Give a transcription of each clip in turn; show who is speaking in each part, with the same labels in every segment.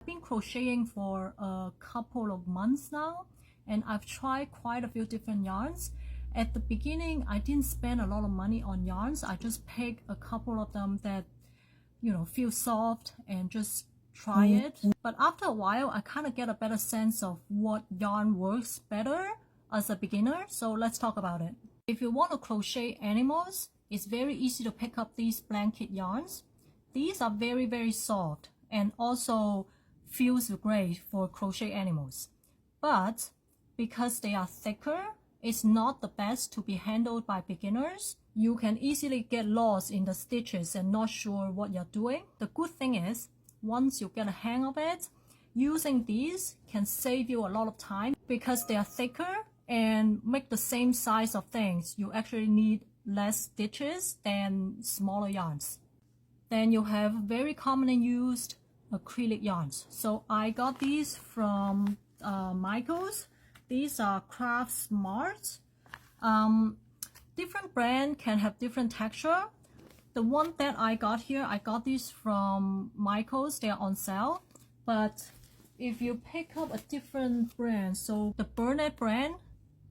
Speaker 1: been crocheting for a couple of months now, and I've tried quite a few different yarns. At the beginning, I didn't spend a lot of money on yarns. I just picked a couple of them that, you know, feel soft and just try it. But after a while, I kind of get a better sense of what yarn works better as a beginner. So let's talk about it. If you want to crochet animals, it's very easy to pick up these blanket yarns. These are very soft and also feels great for crochet animals. But because they are thicker, it's not the best to be handled by beginners. You can easily get lost in the stitches and not sure what you're doing. The good thing is, once you get a hang of it, using these can save you a lot of time because they are thicker and make the same size of things. You actually need less stitches than smaller yarns. Then you have very commonly used acrylic yarns. So I got these from Michaels. These are Craft Smart. Different brand can have different texture. The one that I got here, I got these from Michaels. They are on sale. But if you pick up a different brand, so the Burnett brand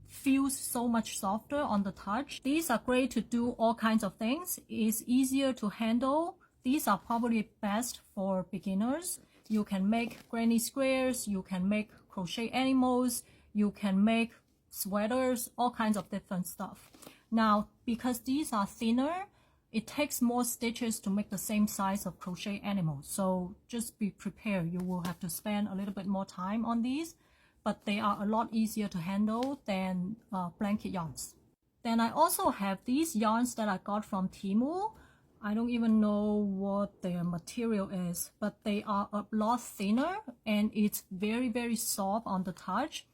Speaker 1: feels so much softer on the touch. These are great to do all kinds of things. It's easier to handle. These are probably best for beginners. You can make granny squares, you can make crochet animals, you can make sweaters, all kinds of different stuff. Now, because these are thinner, it takes more stitches to make the same size of crochet animals. So just be prepared. You will have to spend a little bit more time on these, but they are a lot easier to handle than blanket yarns. Then I also have these yarns that I got from Temu. I don't even know what their material is, but they are a lot thinner and it's very soft on the touch.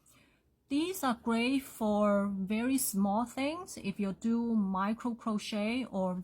Speaker 1: These are great for very small things. If you do micro crochet or